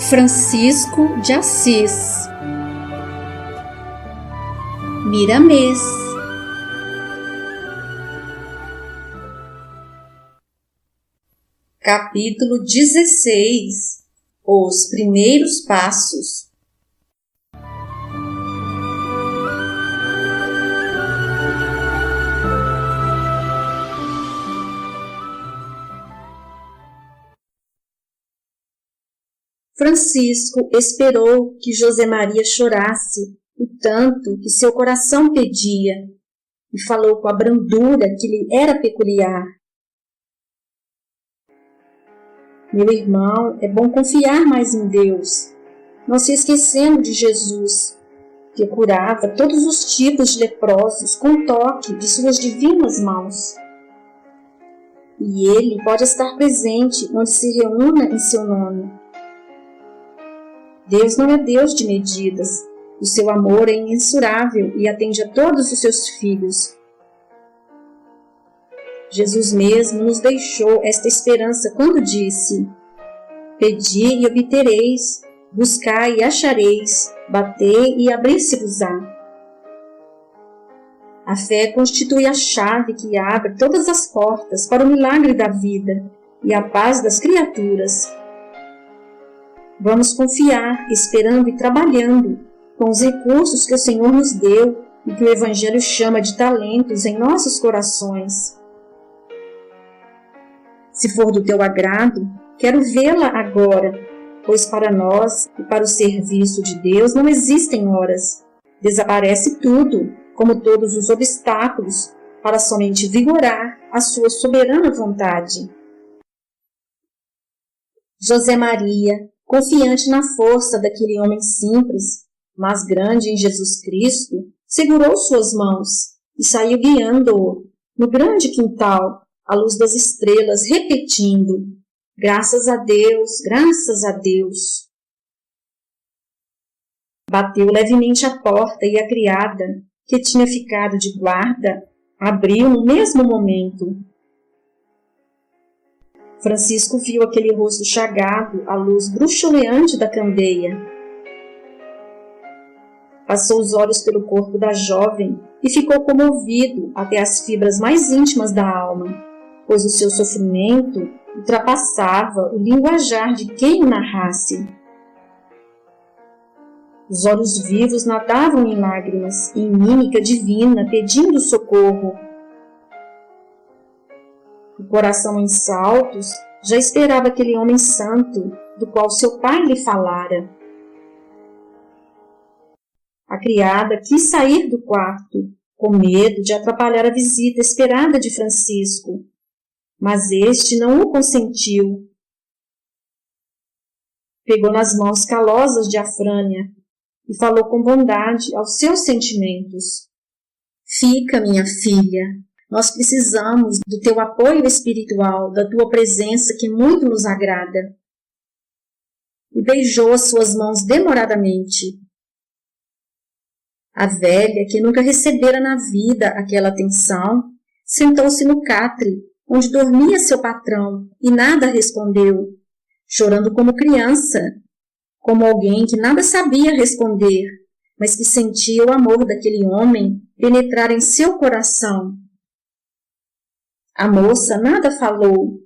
Francisco de Assis. Miramês. Capítulo 16. Os primeiros passos. Francisco esperou que José Maria chorasse o tanto que seu coração pedia e falou com a brandura que lhe era peculiar. Meu irmão, é bom confiar mais em Deus, não se esquecendo de Jesus, que curava todos os tipos de leprosos com o toque de suas divinas mãos. E Ele pode estar presente onde se reúna em seu nome. Deus não é Deus de medidas, o seu amor é imensurável e atende a todos os seus filhos. Jesus mesmo nos deixou esta esperança quando disse: Pedi e obtereis, buscai e achareis, batei e abrir-se-vos-á. A fé constitui a chave que abre todas as portas para o milagre da vida e a paz das criaturas. Vamos confiar, esperando e trabalhando com os recursos que o Senhor nos deu e que o Evangelho chama de talentos em nossos corações. Se for do teu agrado, quero vê-la agora, pois para nós e para o serviço de Deus não existem horas. Desaparece tudo, como todos os obstáculos, para somente vigorar a sua soberana vontade. José Maria, confiante na força daquele homem simples, mas grande em Jesus Cristo, segurou suas mãos e saiu guiando-o no grande quintal, à luz das estrelas, repetindo: graças a Deus, graças a Deus. Bateu levemente a porta e a criada, que tinha ficado de guarda, abriu no mesmo momento. Francisco viu aquele rosto chagado à luz bruxuleante da candeia. Passou os olhos pelo corpo da jovem e ficou comovido até as fibras mais íntimas da alma, pois o seu sofrimento ultrapassava o linguajar de quem o narrasse. Os olhos vivos nadavam em lágrimas, em mímica divina, pedindo socorro. O coração em saltos já esperava aquele homem santo, do qual seu pai lhe falara. A criada quis sair do quarto, com medo de atrapalhar a visita esperada de Francisco, mas este não o consentiu. Pegou nas mãos calosas de Afrânia e falou com bondade aos seus sentimentos. Fica, minha filha, nós precisamos do teu apoio espiritual, da tua presença que muito nos agrada. E beijou as suas mãos demoradamente. A velha, que nunca recebera na vida aquela atenção, sentou-se no catre, onde dormia seu patrão, e nada respondeu, chorando como criança, como alguém que nada sabia responder, mas que sentia o amor daquele homem penetrar em seu coração. A moça nada falou.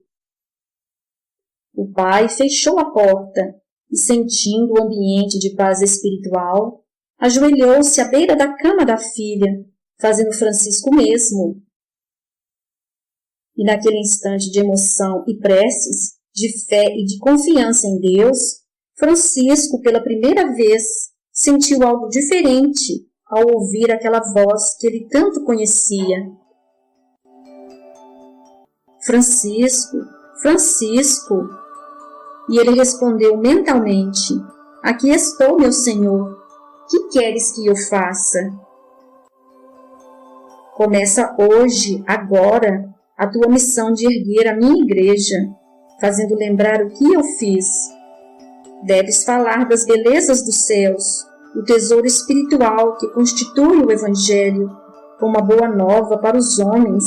O pai fechou a porta e, sentindo o ambiente de paz espiritual, ajoelhou-se à beira da cama da filha, fazendo Francisco mesmo. E naquele instante de emoção e preces, de fé e de confiança em Deus, Francisco, pela primeira vez, sentiu algo diferente ao ouvir aquela voz que ele tanto conhecia. Francisco, Francisco. E ele respondeu mentalmente: Aqui estou, meu Senhor. Que queres que eu faça? Começa hoje, agora, a tua missão de erguer a minha igreja, fazendo lembrar o que eu fiz. Deves falar das belezas dos céus, o tesouro espiritual que constitui o Evangelho, como uma boa nova para os homens,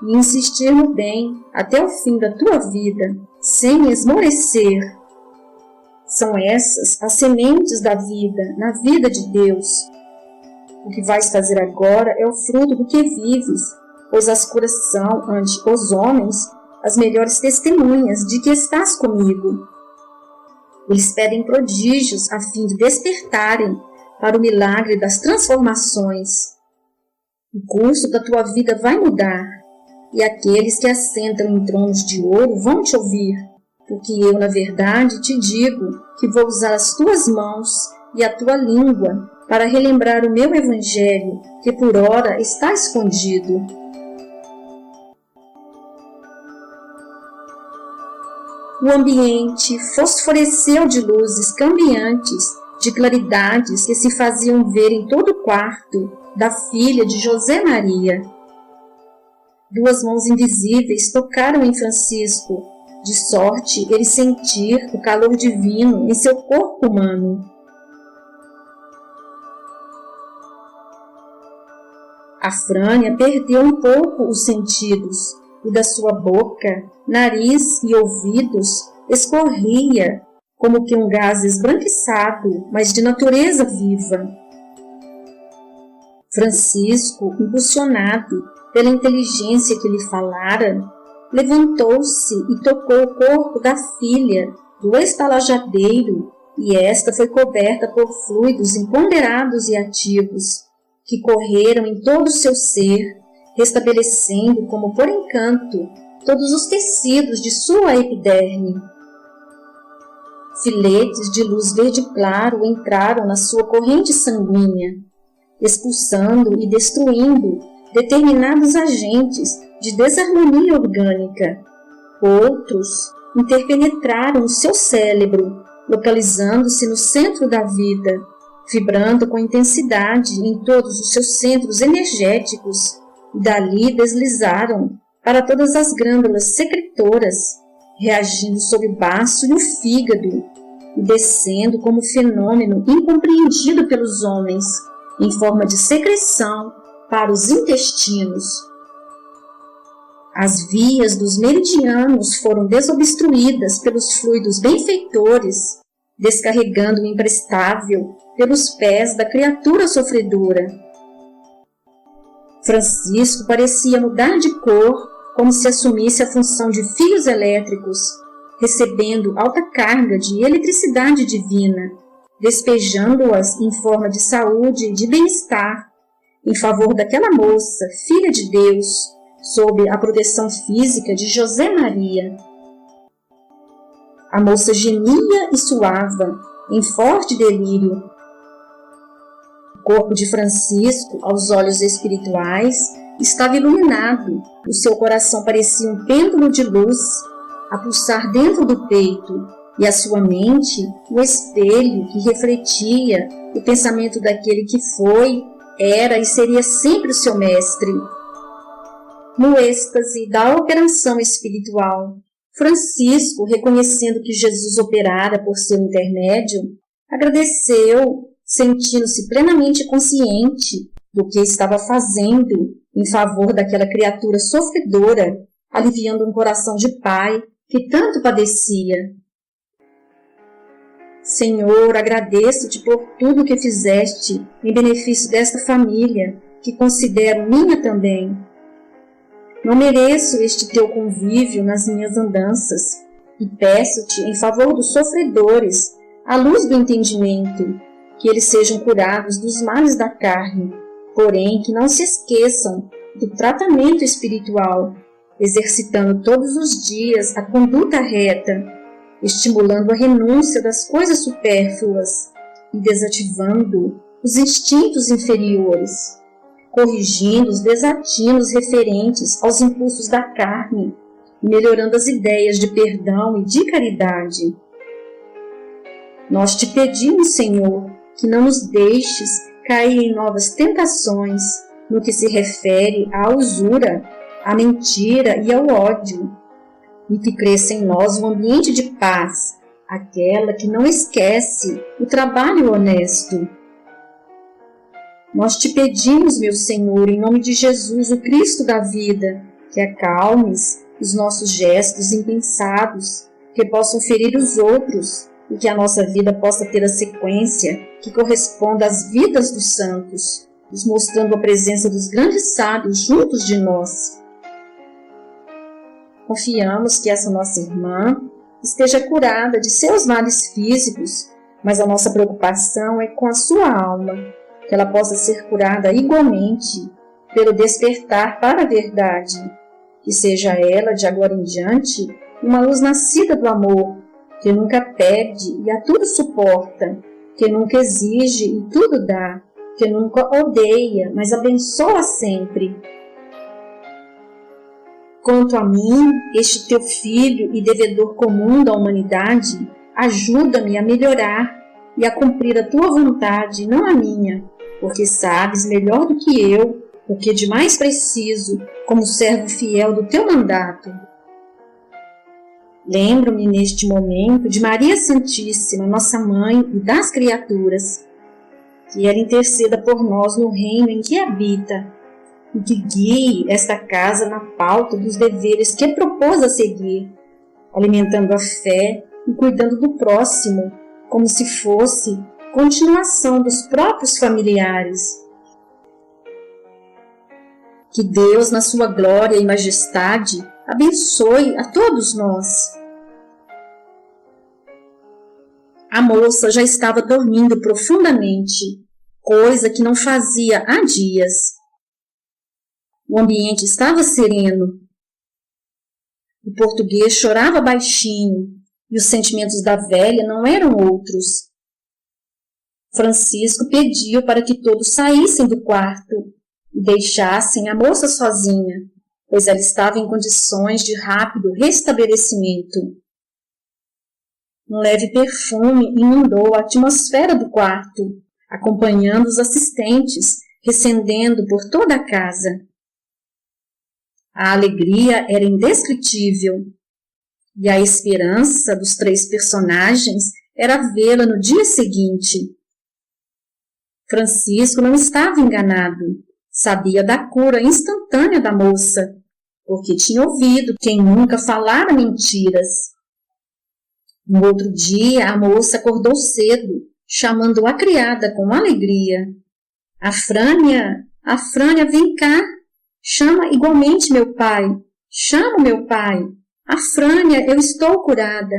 e insistir no bem até o fim da tua vida, sem esmorecer. São essas as sementes da vida, na vida de Deus. O que vais fazer agora é o fruto do que vives, pois as curas são, ante os homens, as melhores testemunhas de que estás comigo. Eles pedem prodígios a fim de despertarem para o milagre das transformações. O curso da tua vida vai mudar, e aqueles que assentam em tronos de ouro vão te ouvir, porque eu, na verdade, te digo que vou usar as tuas mãos e a tua língua para relembrar o meu evangelho, que por ora está escondido. O ambiente fosforesceu de luzes cambiantes, de claridades que se faziam ver em todo o quarto da filha de José Maria. Duas mãos invisíveis tocaram em Francisco, de sorte ele sentir o calor divino em seu corpo humano. A Frânia perdeu um pouco os sentidos, e da sua boca, nariz e ouvidos escorria como que um gás esbranquiçado, mas de natureza viva. Francisco, impulsionado pela inteligência que lhe falara, levantou-se e tocou o corpo da filha do estalajadeiro, e esta foi coberta por fluidos imponderados e ativos, que correram em todo o seu ser, restabelecendo, como por encanto, todos os tecidos de sua epiderme. Filetes de luz verde claro entraram na sua corrente sanguínea, expulsando e destruindo determinados agentes de desarmonia orgânica. Outros interpenetraram o seu cérebro, localizando-se no centro da vida, vibrando com intensidade em todos os seus centros energéticos, e dali deslizaram para todas as glândulas secretoras, reagindo sobre o baço e o fígado, e descendo como fenômeno incompreendido pelos homens, em forma de secreção para os intestinos. As vias dos meridianos foram desobstruídas pelos fluidos benfeitores, descarregando o imprestável pelos pés da criatura sofredora. Francisco parecia mudar de cor, como se assumisse a função de fios elétricos, recebendo alta carga de eletricidade divina, despejando-as em forma de saúde e de bem-estar, em favor daquela moça, filha de Deus, sob a proteção física de José Maria. A moça gemia e suava, em forte delírio. O corpo de Francisco, aos olhos espirituais, estava iluminado. O seu coração parecia um pêndulo de luz a pulsar dentro do peito, e a sua mente, o espelho que refletia o pensamento daquele que foi, era e seria sempre o seu mestre. No êxtase da operação espiritual, Francisco, reconhecendo que Jesus operara por seu intermédio, agradeceu, sentindo-se plenamente consciente do que estava fazendo em favor daquela criatura sofredora, aliviando um coração de pai que tanto padecia. Senhor, agradeço-te por tudo que fizeste em benefício desta família, que considero minha também. Não mereço este teu convívio nas minhas andanças, e peço-te, em favor dos sofredores, à luz do entendimento, que eles sejam curados dos males da carne, porém que não se esqueçam do tratamento espiritual, exercitando todos os dias a conduta reta, estimulando a renúncia das coisas supérfluas e desativando os instintos inferiores, corrigindo os desatinos referentes aos impulsos da carne e melhorando as ideias de perdão e de caridade. Nós te pedimos, Senhor, que não nos deixes cair em novas tentações no que se refere à usura, à mentira e ao ódio, e que cresça em nós um ambiente de paz, aquela que não esquece o trabalho honesto. Nós te pedimos, meu Senhor, em nome de Jesus, o Cristo da vida, que acalmes os nossos gestos impensados, que possam ferir os outros, e que a nossa vida possa ter a sequência que corresponda às vidas dos santos, nos mostrando a presença dos grandes sábios juntos de nós. Confiamos que essa nossa irmã esteja curada de seus males físicos, mas a nossa preocupação é com a sua alma, que ela possa ser curada igualmente pelo despertar para a verdade, que seja ela, de agora em diante, uma luz nascida do amor, que nunca perde e a tudo suporta, que nunca exige e tudo dá, que nunca odeia, mas abençoa sempre. Quanto a mim, este teu filho e devedor comum da humanidade, ajuda-me a melhorar e a cumprir a tua vontade, não a minha, porque sabes melhor do que eu o que de mais preciso como servo fiel do teu mandato. Lembro-me neste momento de Maria Santíssima, nossa Mãe e das criaturas, que ela interceda por nós no reino em que habita, e que guie esta casa na pauta dos deveres que propôs a seguir, alimentando a fé e cuidando do próximo, como se fosse continuação dos próprios familiares. Que Deus, na sua glória e majestade, abençoe a todos nós. A moça já estava dormindo profundamente, coisa que não fazia há dias. O ambiente estava sereno. O português chorava baixinho e os sentimentos da velha não eram outros. Francisco pediu para que todos saíssem do quarto e deixassem a moça sozinha, pois ela estava em condições de rápido restabelecimento. Um leve perfume inundou a atmosfera do quarto, acompanhando os assistentes, recendendo por toda a casa. A alegria era indescritível, e a esperança dos três personagens era vê-la no dia seguinte. Francisco não estava enganado, sabia da cura instantânea da moça, porque tinha ouvido quem nunca falara mentiras. No outro dia, a moça acordou cedo, chamando a criada com alegria. Afrânia, vem cá. Chama igualmente meu pai. Chama meu pai. Afrânia, eu estou curada.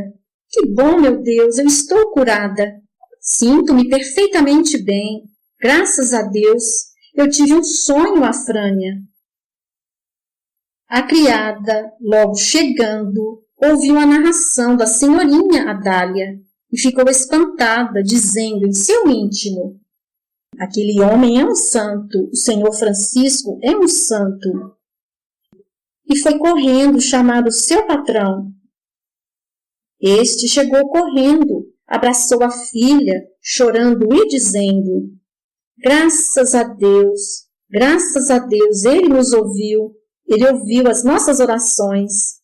Que bom, meu Deus, eu estou curada. Sinto-me perfeitamente bem. Graças a Deus. Eu tive um sonho, Afrânia. A criada, logo chegando, ouviu a narração da senhorinha Adália e ficou espantada, dizendo em seu íntimo: aquele homem é um santo, o senhor Francisco é um santo. E foi correndo chamar o seu patrão. Este chegou correndo, abraçou a filha, chorando e dizendo: graças a Deus, ele nos ouviu, ele ouviu as nossas orações.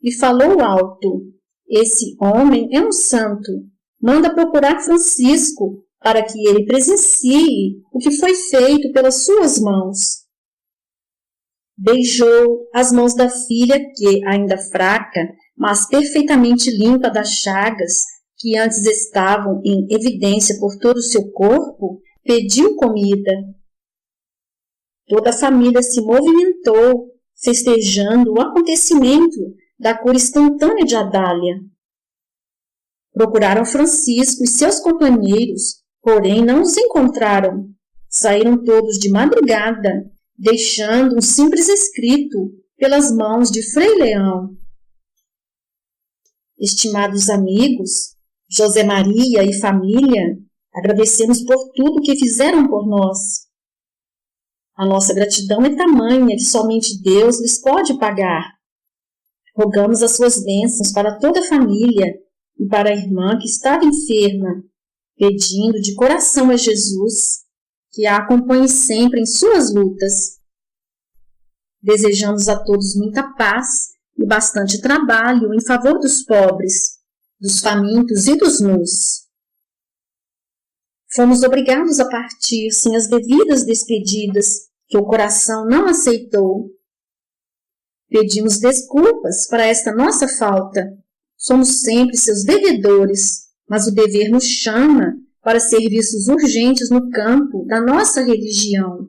E falou alto: esse homem é um santo, manda procurar Francisco, para que ele presencie o que foi feito pelas suas mãos. Beijou as mãos da filha que, ainda fraca, mas perfeitamente limpa das chagas, que antes estavam em evidência por todo o seu corpo, pediu comida. Toda a família se movimentou, festejando o acontecimento da cura instantânea de Adália. Procuraram Francisco e seus companheiros, porém não os encontraram. Saíram todos de madrugada, deixando um simples escrito pelas mãos de Frei Leão. Estimados amigos, José Maria e família, agradecemos por tudo que fizeram por nós. A nossa gratidão é tamanha que somente Deus lhes pode pagar. Rogamos as suas bênçãos para toda a família e para a irmã que estava enferma, pedindo de coração a Jesus que a acompanhe sempre em suas lutas. Desejamos a todos muita paz e bastante trabalho em favor dos pobres, dos famintos e dos nus. Fomos obrigados a partir sem as devidas despedidas, que o coração não aceitou. Pedimos desculpas para esta nossa falta, Somos sempre seus devedores, mas o dever nos chama para serviços urgentes no campo da nossa religião.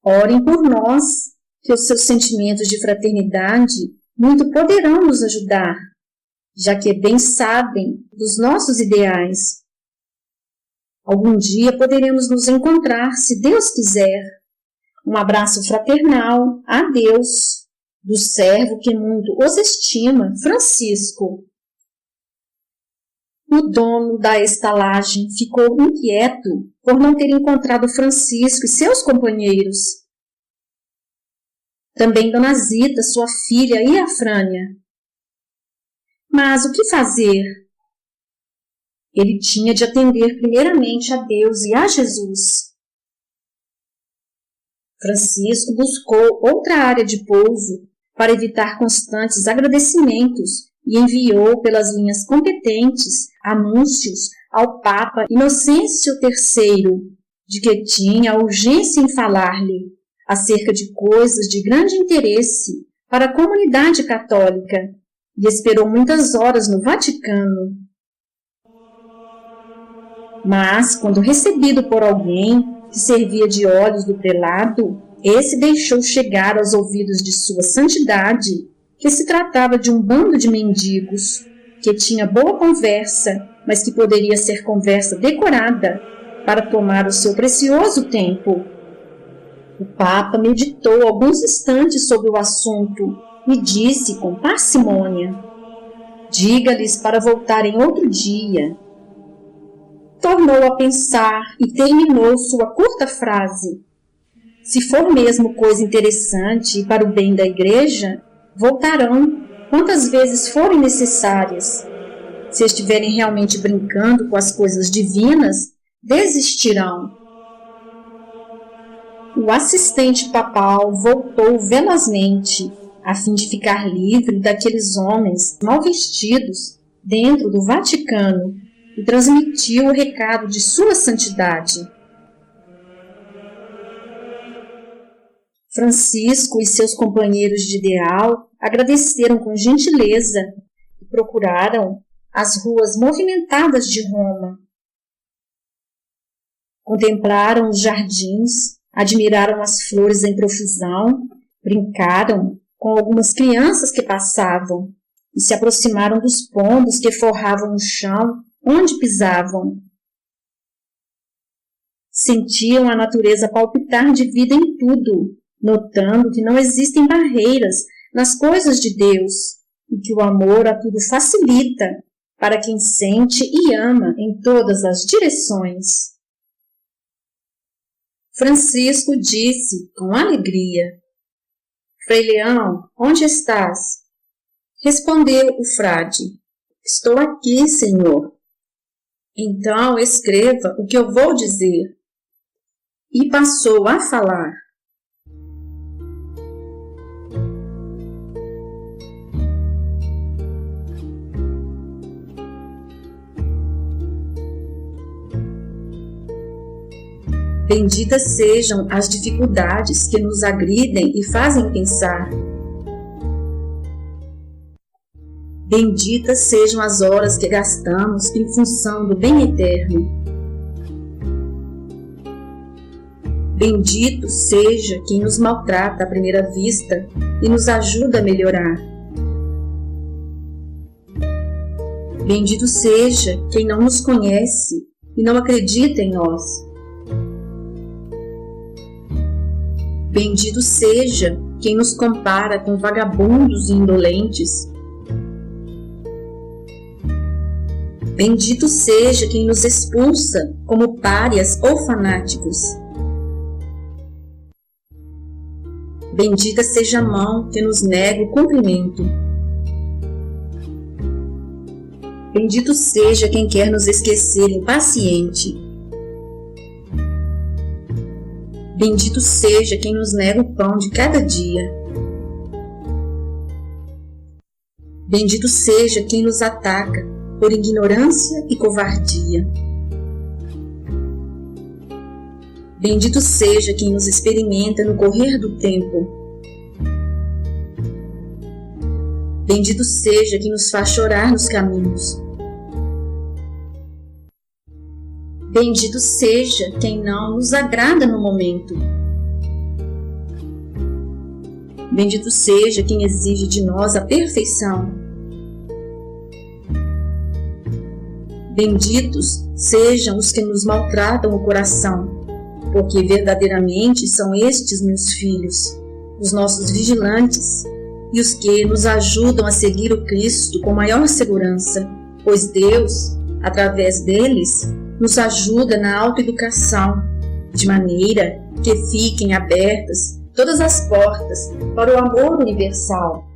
Orem por nós, que os seus sentimentos de fraternidade muito poderão nos ajudar, já que bem sabem dos nossos ideais. Algum dia poderemos nos encontrar, se Deus quiser. Um abraço fraternal, adeus, do servo que muito os estima, Francisco. O dono da estalagem ficou inquieto por não ter encontrado Francisco e seus companheiros. Também Dona Zita, sua filha, e a Frânia. Mas o que fazer? Ele tinha de atender primeiramente a Deus e a Jesus. Francisco buscou outra área de pouso para evitar constantes agradecimentos e enviou pelas linhas competentes anúncios ao Papa Inocêncio III de que tinha urgência em falar-lhe acerca de coisas de grande interesse para a comunidade católica e esperou muitas horas no Vaticano. Mas, quando recebido por alguém que servia de olhos do prelado, esse deixou chegar aos ouvidos de sua santidade que se tratava de um bando de mendigos, que tinha boa conversa, mas que poderia ser conversa decorada para tomar o seu precioso tempo. O Papa meditou alguns instantes sobre o assunto e disse com parcimônia: diga-lhes para voltarem outro dia. Tornou a pensar e terminou sua curta frase: se for mesmo coisa interessante e para o bem da igreja, voltarão quantas vezes forem necessárias. Se estiverem realmente brincando com as coisas divinas, desistirão. O assistente papal voltou velozmente, a fim de ficar livre daqueles homens mal vestidos dentro do Vaticano, e transmitiu o recado de sua santidade. Francisco e seus companheiros de ideal agradeceram com gentileza e procuraram as ruas movimentadas de Roma. Contemplaram os jardins, admiraram as flores em profusão, brincaram com algumas crianças que passavam e se aproximaram dos pombos que forravam o chão onde pisavam. Sentiam a natureza palpitar de vida em tudo, notando que não existem barreiras nas coisas de Deus e que o amor a tudo facilita para quem sente e ama em todas as direções. Francisco disse com alegria: Frei Leão, onde estás? Respondeu o frade: estou aqui, Senhor. Então escreva o que eu vou dizer. E passou a falar. Benditas sejam as dificuldades que nos agridem e fazem pensar. Benditas sejam as horas que gastamos em função do bem eterno. Bendito seja quem nos maltrata à primeira vista e nos ajuda a melhorar. Bendito seja quem não nos conhece e não acredita em nós. Bendito seja quem nos compara com vagabundos e indolentes. Bendito seja quem nos expulsa como párias ou fanáticos. Bendita seja a mão que nos nega o cumprimento. Bendito seja quem quer nos esquecer impaciente. Bendito seja quem nos nega o pão de cada dia. Bendito seja quem nos ataca por ignorância e covardia. Bendito seja quem nos experimenta no correr do tempo. Bendito seja quem nos faz chorar nos caminhos. Bendito seja quem não nos agrada no momento. Bendito seja quem exige de nós a perfeição. Benditos sejam os que nos maltratam o coração, porque verdadeiramente são estes meus filhos, os nossos vigilantes, e os que nos ajudam a seguir o Cristo com maior segurança, pois Deus, através deles, nos ajuda na autoeducação, de maneira que fiquem abertas todas as portas para o amor universal.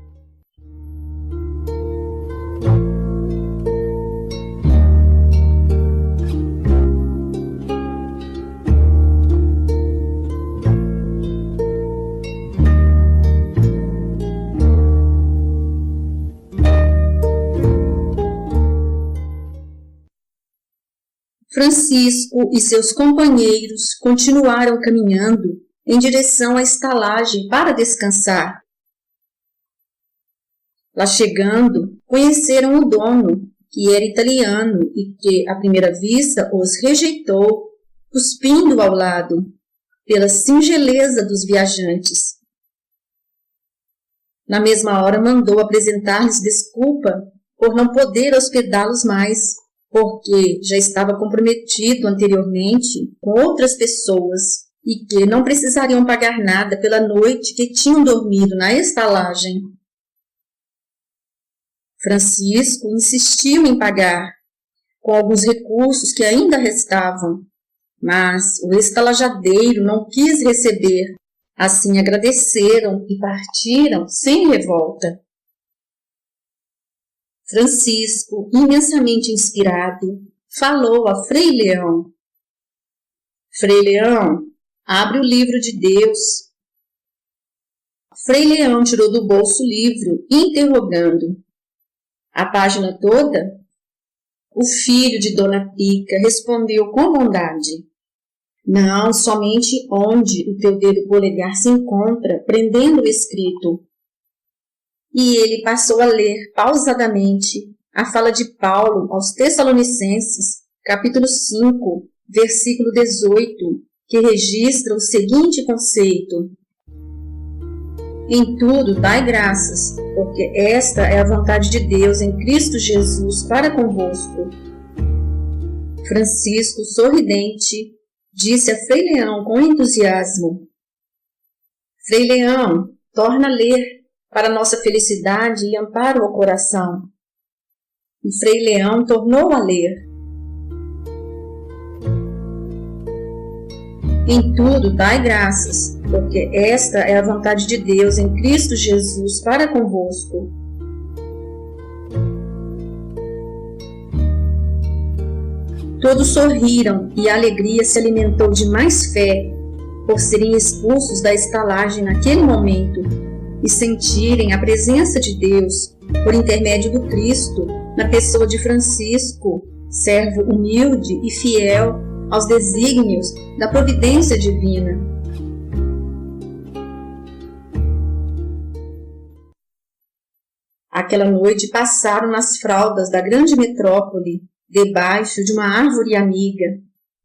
Francisco e seus companheiros continuaram caminhando em direção à estalagem para descansar. Lá chegando, conheceram o dono, que era italiano e que, à primeira vista, os rejeitou, cuspindo ao lado, pela singeleza dos viajantes. Na mesma hora mandou apresentar-lhes desculpa por não poder hospedá-los mais, porque já estava comprometido anteriormente com outras pessoas e que não precisariam pagar nada pela noite que tinham dormido na estalagem. Francisco insistiu em pagar, com alguns recursos que ainda restavam, mas o estalajadeiro não quis receber. Assim agradeceram e partiram sem revolta. Francisco, imensamente inspirado, falou a Frei Leão. Frei Leão, abre o livro de Deus. Frei Leão tirou do bolso o livro, interrogando. A página toda? O filho de Dona Pica respondeu com bondade. Não, somente onde o teu dedo polegar se encontra, prendendo o escrito. E ele passou a ler pausadamente a fala de Paulo aos Tessalonicenses, capítulo 5, versículo 18, que registra o seguinte conceito. Em tudo dai graças, porque esta é a vontade de Deus em Cristo Jesus para convosco. Francisco, sorridente, disse a Frei Leão com entusiasmo. Frei Leão, torna a ler, para nossa felicidade e amparo ao coração. E Frei Leão tornou a ler. Em tudo dai graças, porque esta é a vontade de Deus em Cristo Jesus para convosco. Todos sorriram e a alegria se alimentou de mais fé por serem expulsos da estalagem naquele momento e sentirem a presença de Deus por intermédio do Cristo na pessoa de Francisco, servo humilde e fiel aos desígnios da providência divina. Aquela noite passaram nas fraldas da grande metrópole, debaixo de uma árvore amiga,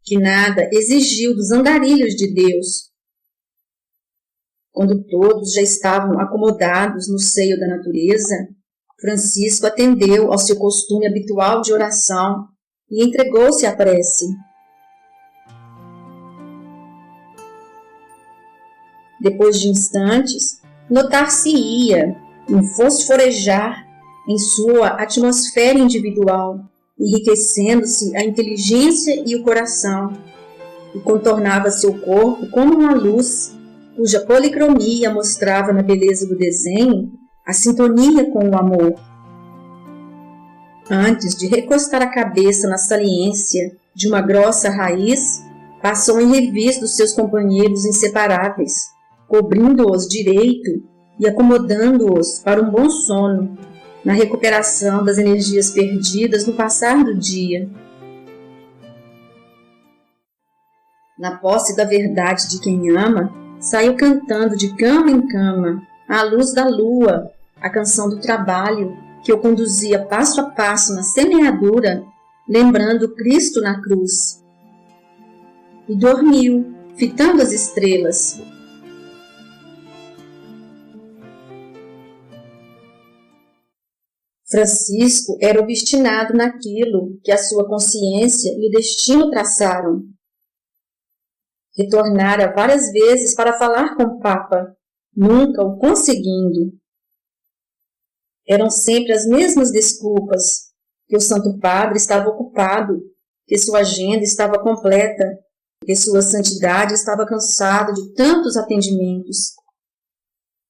que nada exigiu dos andarilhos de Deus. Quando todos já estavam acomodados no seio da natureza, Francisco atendeu ao seu costume habitual de oração e entregou-se à prece. Depois de instantes, notar-se-ia um fosforejar em sua atmosfera individual, enriquecendo-se a inteligência e o coração, e contornava seu corpo como uma luz, cuja policromia mostrava na beleza do desenho a sintonia com o amor. Antes de recostar a cabeça na saliência de uma grossa raiz, passou em revista os seus companheiros inseparáveis, cobrindo-os direito e acomodando-os para um bom sono, na recuperação das energias perdidas no passar do dia. Na posse da verdade de quem ama, saiu cantando de cama em cama, à luz da lua, a canção do trabalho que o conduzia passo a passo na semeadura, lembrando Cristo na cruz. E dormiu, fitando as estrelas. Francisco era obstinado naquilo que a sua consciência e o destino traçaram. Retornara várias vezes para falar com o Papa, nunca o conseguindo. Eram sempre as mesmas desculpas, que o Santo Padre estava ocupado, que sua agenda estava completa, que sua santidade estava cansada de tantos atendimentos.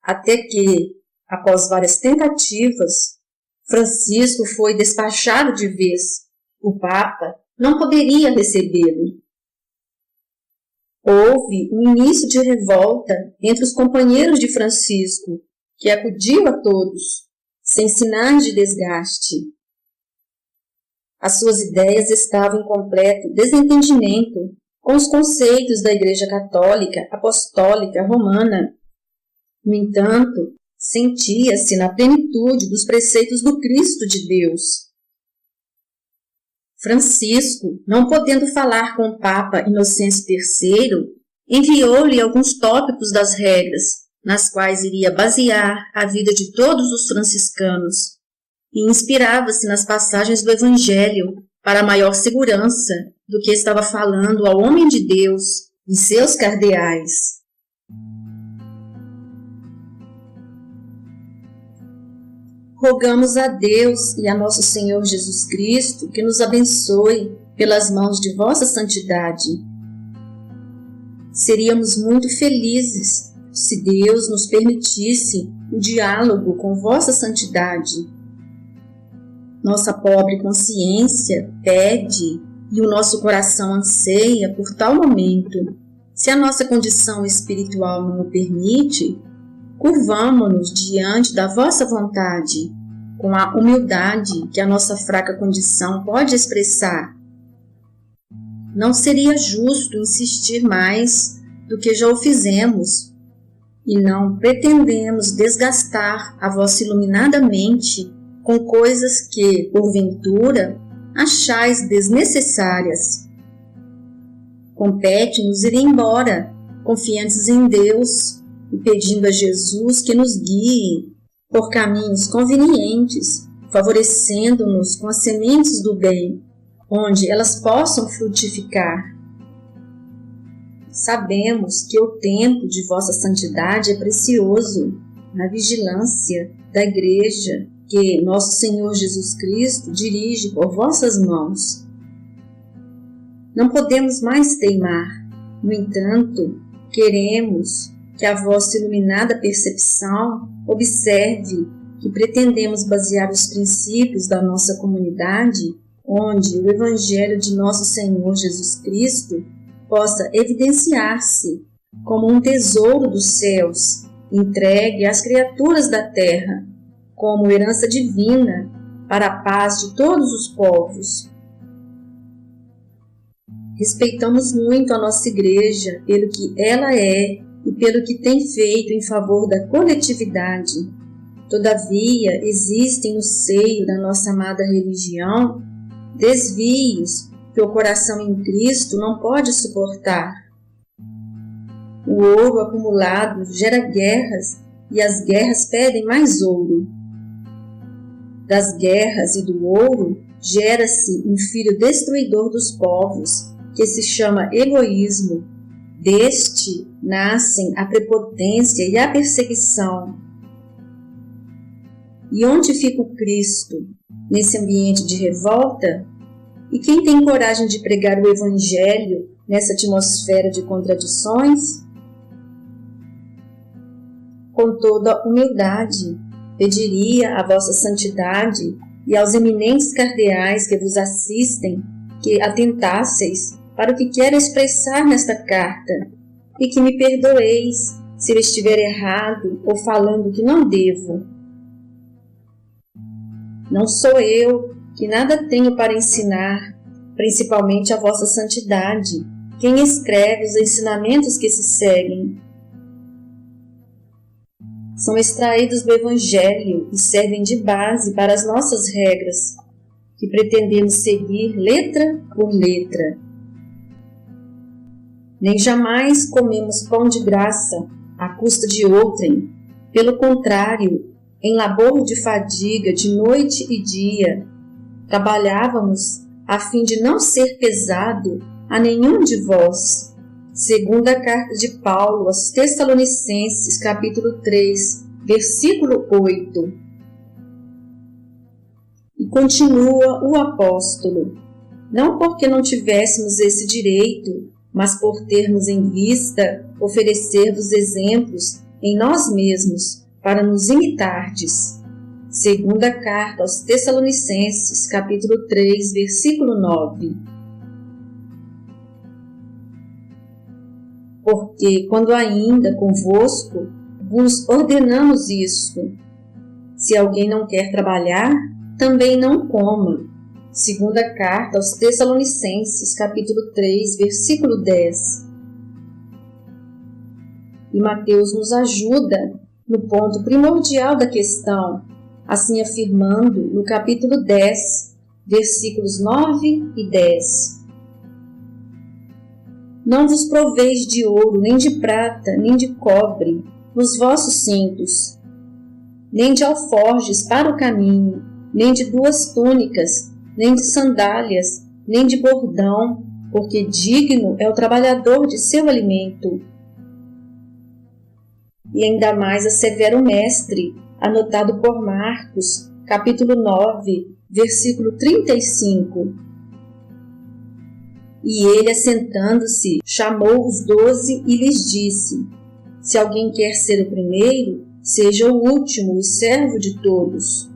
Até que, após várias tentativas, Francisco foi despachado de vez. O Papa não poderia recebê-lo. Houve um início de revolta entre os companheiros de Francisco, que acudiu a todos, sem sinais de desgaste. As suas ideias estavam em completo desentendimento com os conceitos da Igreja Católica Apostólica Romana. No entanto, sentia-se na plenitude dos preceitos do Cristo de Deus. Francisco, não podendo falar com o Papa Inocêncio III, enviou-lhe alguns tópicos das regras, nas quais iria basear a vida de todos os franciscanos, e inspirava-se nas passagens do Evangelho para maior segurança do que estava falando ao homem de Deus e seus cardeais. Rogamos a Deus e a nosso Senhor Jesus Cristo que nos abençoe pelas mãos de vossa santidade. Seríamos muito felizes se Deus nos permitisse o diálogo com vossa santidade. Nossa pobre consciência pede e o nosso coração anseia por tal momento. Se a nossa condição espiritual não o permite, curvamo-nos diante da vossa vontade, com a humildade que a nossa fraca condição pode expressar. Não seria justo insistir mais do que já o fizemos, e não pretendemos desgastar a vossa iluminada mente com coisas que, porventura, achais desnecessárias. Compete-nos ir embora, confiantes em Deus, e pedindo a Jesus que nos guie por caminhos convenientes, favorecendo-nos com as sementes do bem, onde elas possam frutificar. Sabemos que o tempo de vossa santidade é precioso na vigilância da Igreja que nosso Senhor Jesus Cristo dirige por vossas mãos. Não podemos mais teimar, no entanto, queremos que a vossa iluminada percepção observe que pretendemos basear os princípios da nossa comunidade, onde o Evangelho de nosso Senhor Jesus Cristo possa evidenciar-se como um tesouro dos céus, entregue às criaturas da terra, como herança divina para a paz de todos os povos. Respeitamos muito a nossa Igreja pelo que ela é e pelo que tem feito em favor da coletividade. Todavia, existem no seio da nossa amada religião desvios que o coração em Cristo não pode suportar. O ouro acumulado gera guerras e as guerras pedem mais ouro. Das guerras e do ouro gera-se um filho destruidor dos povos, que se chama egoísmo. Deste nascem a prepotência e a perseguição. E onde fica o Cristo nesse ambiente de revolta? E quem tem coragem de pregar o Evangelho nessa atmosfera de contradições? Com toda humildade, pediria à vossa santidade e aos eminentes cardeais que vos assistem que atentasseis para o que quero expressar nesta carta, e que me perdoeis se eu estiver errado ou falando que não devo. Não sou eu, que nada tenho para ensinar, principalmente a vossa santidade, quem escreve os ensinamentos que se seguem. são extraídos do Evangelho e servem de base para as nossas regras, que pretendemos seguir letra por letra. Nem jamais comemos pão de graça à custa de outrem. Pelo contrário, em labor de fadiga de noite e dia, trabalhávamos a fim de não ser pesado a nenhum de vós. Segunda carta de Paulo aos Tessalonicenses, capítulo 3, versículo 8. E continua o apóstolo: não porque não tivéssemos esse direito, mas por termos em vista oferecer-vos exemplos em nós mesmos, para nos imitardes. Segunda carta aos Tessalonicenses, capítulo 3, versículo 9. Porque, quando ainda convosco, vos ordenamos isto: se alguém não quer trabalhar, também não coma. Segunda carta aos Tessalonicenses, capítulo 3, versículo 10. E Mateus nos ajuda no ponto primordial da questão, assim afirmando no capítulo 10, versículos 9 e 10. Não vos proveis de ouro, nem de prata, nem de cobre nos vossos cintos, nem de alforjes para o caminho, nem de 2 túnicas, nem de sandálias, nem de bordão, porque digno é o trabalhador de seu alimento. E ainda mais assevera o mestre, anotado por Marcos, capítulo 9, versículo 35. E ele, assentando-se, chamou os 12 e lhes disse: se alguém quer ser o primeiro, seja o último e servo de todos.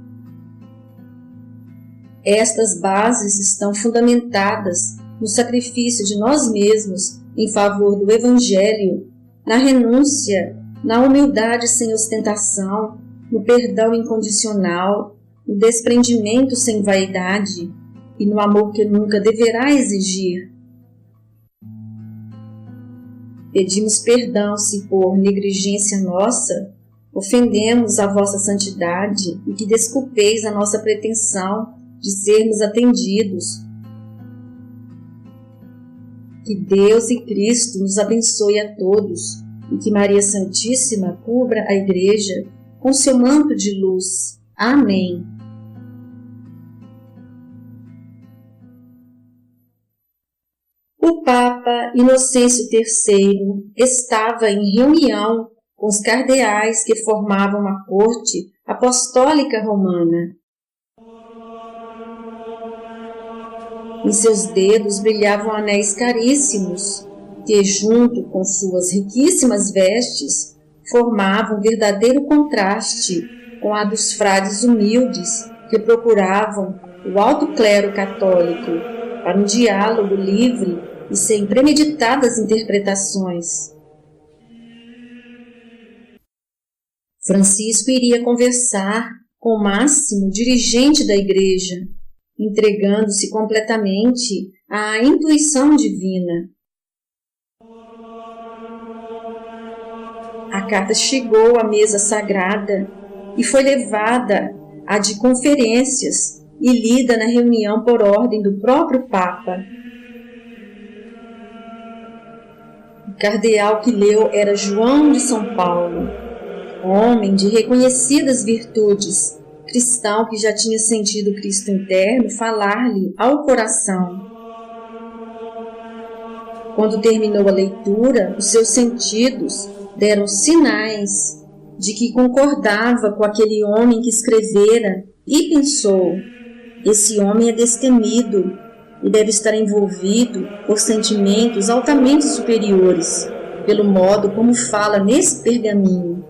Estas bases estão fundamentadas no sacrifício de nós mesmos em favor do Evangelho, na renúncia, na humildade sem ostentação, no perdão incondicional, no desprendimento sem vaidade e no amor que nunca deverá exigir. Pedimos perdão se por negligência nossa ofendemos a vossa santidade e que desculpeis a nossa pretensão de sermos atendidos. Que Deus e Cristo nos abençoe a todos e que Maria Santíssima cubra a Igreja com seu manto de luz. Amém. O Papa Inocêncio III estava em reunião com os cardeais que formavam a corte apostólica romana. Em seus dedos brilhavam anéis caríssimos, que, junto com suas riquíssimas vestes, formavam um verdadeiro contraste com a dos frades humildes que procuravam o alto clero católico para um diálogo livre e sem premeditadas interpretações. Francisco iria conversar com o máximo dirigente da Igreja, entregando-se completamente à intuição divina. A carta chegou à mesa sagrada e foi levada à de conferências e lida na reunião por ordem do próprio Papa. O cardeal que leu era João de São Paulo, homem de reconhecidas virtudes, cristão que já tinha sentido Cristo interno falar-lhe ao coração. Quando terminou a leitura, os seus sentidos deram sinais de que concordava com aquele homem que escrevera e pensou: esse homem é destemido e deve estar envolvido por sentimentos altamente superiores, pelo modo como fala nesse pergaminho.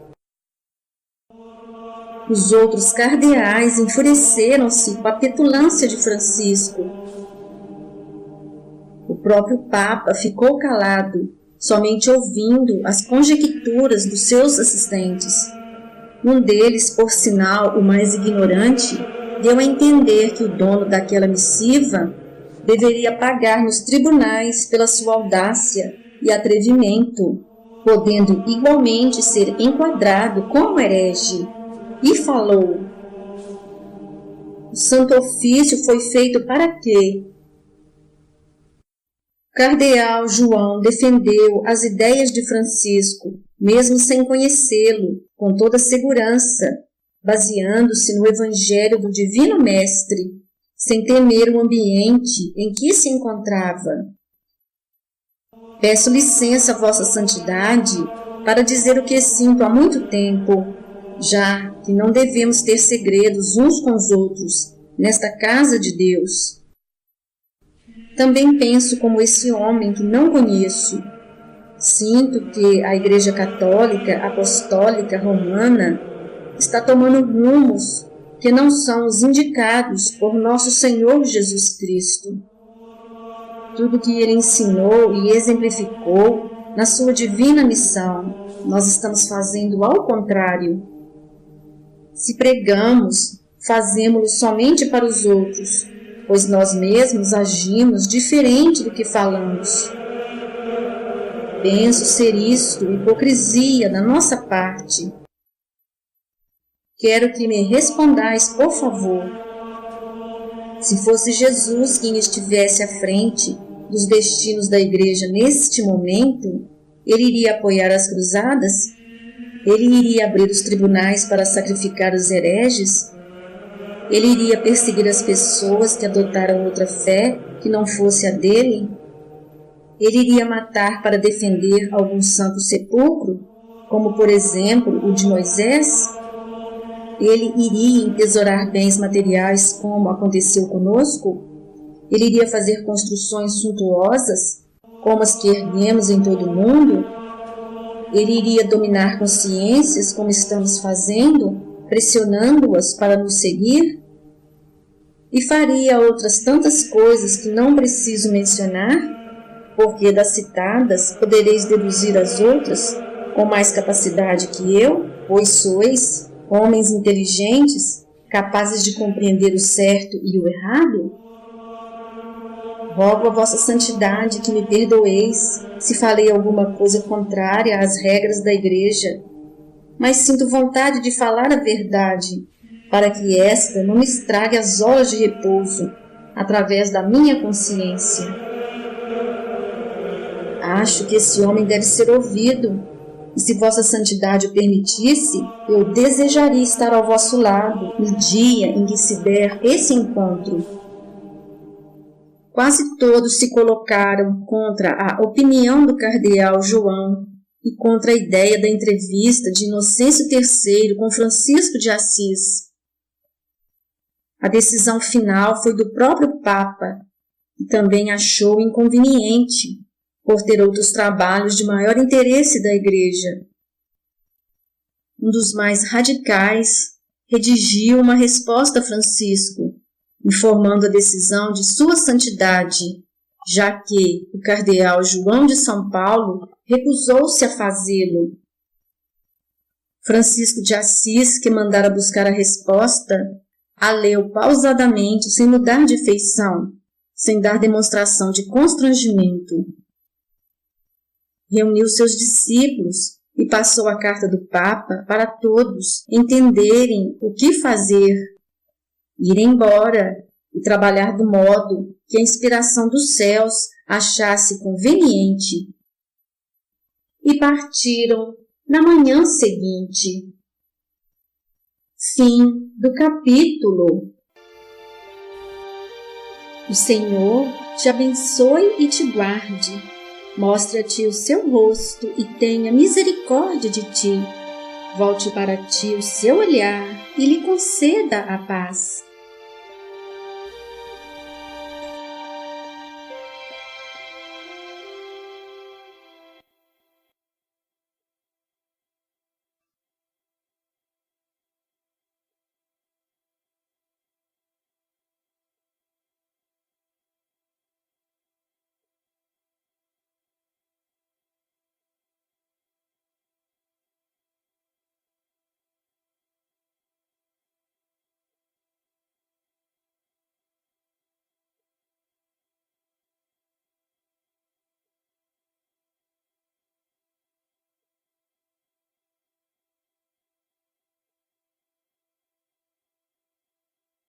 Os outros cardeais enfureceram-se com a petulância de Francisco. O próprio Papa ficou calado, somente ouvindo as conjecturas dos seus assistentes. Um deles, por sinal o mais ignorante, deu a entender que o dono daquela missiva deveria pagar nos tribunais pela sua audácia e atrevimento, podendo igualmente ser enquadrado como herege, e falou: o Santo Ofício foi feito para quê? O cardeal João defendeu as ideias de Francisco, mesmo sem conhecê-lo, com toda segurança, baseando-se no Evangelho do Divino Mestre, sem temer o ambiente em que se encontrava. Peço licença a Vossa Santidade para dizer o que sinto há muito tempo, já que não devemos ter segredos uns com os outros nesta casa de Deus. Também penso como esse homem que não conheço. Sinto que a Igreja Católica Apostólica Romana está tomando rumos que não são os indicados por nosso Senhor Jesus Cristo. Tudo que ele ensinou e exemplificou na sua divina missão, nós estamos fazendo ao contrário. Se pregamos, fazemo-lo somente para os outros, pois nós mesmos agimos diferente do que falamos. Penso ser isto hipocrisia da nossa parte. Quero que me respondais, por favor. Se fosse Jesus quem estivesse à frente dos destinos da Igreja neste momento, ele iria apoiar as cruzadas? Ele iria abrir os tribunais para sacrificar os hereges? Ele iria perseguir as pessoas que adotaram outra fé que não fosse a dele? Ele iria matar para defender algum santo sepulcro, como por exemplo o de Moisés? Ele iria entesourar bens materiais como aconteceu conosco? Ele iria fazer construções suntuosas, como as que erguemos em todo o mundo? Ele iria dominar consciências, como estamos fazendo, pressionando-as para nos seguir? E faria outras tantas coisas que não preciso mencionar, porque das citadas podereis deduzir as outras com mais capacidade que eu, pois sois homens inteligentes, capazes de compreender o certo e o errado? Rogo a Vossa Santidade que me perdoeis se falei alguma coisa contrária às regras da Igreja, mas sinto vontade de falar a verdade, para que esta não me estrague as horas de repouso, através da minha consciência. Acho que esse homem deve ser ouvido, e se Vossa Santidade o permitisse, eu desejaria estar ao vosso lado no dia em que se der esse encontro. Quase todos se colocaram contra a opinião do cardeal João e contra a ideia da entrevista de Inocêncio III com Francisco de Assis. A decisão final foi do próprio Papa, que também achou inconveniente, por ter outros trabalhos de maior interesse da Igreja. Um dos mais radicais redigiu uma resposta a Francisco, informando a decisão de Sua Santidade, já que o cardeal João de São Paulo recusou-se a fazê-lo. Francisco de Assis, que mandara buscar a resposta, a leu pausadamente, sem mudar de feição, sem dar demonstração de constrangimento. Reuniu seus discípulos e passou a carta do Papa para todos entenderem o que fazer, ir embora e trabalhar do modo que a inspiração dos céus achasse conveniente. E partiram na manhã seguinte. Fim do capítulo. O Senhor te abençoe e te guarde. Mostre a ti o seu rosto e tenha misericórdia de ti. Volte para ti o seu olhar e lhe conceda a paz.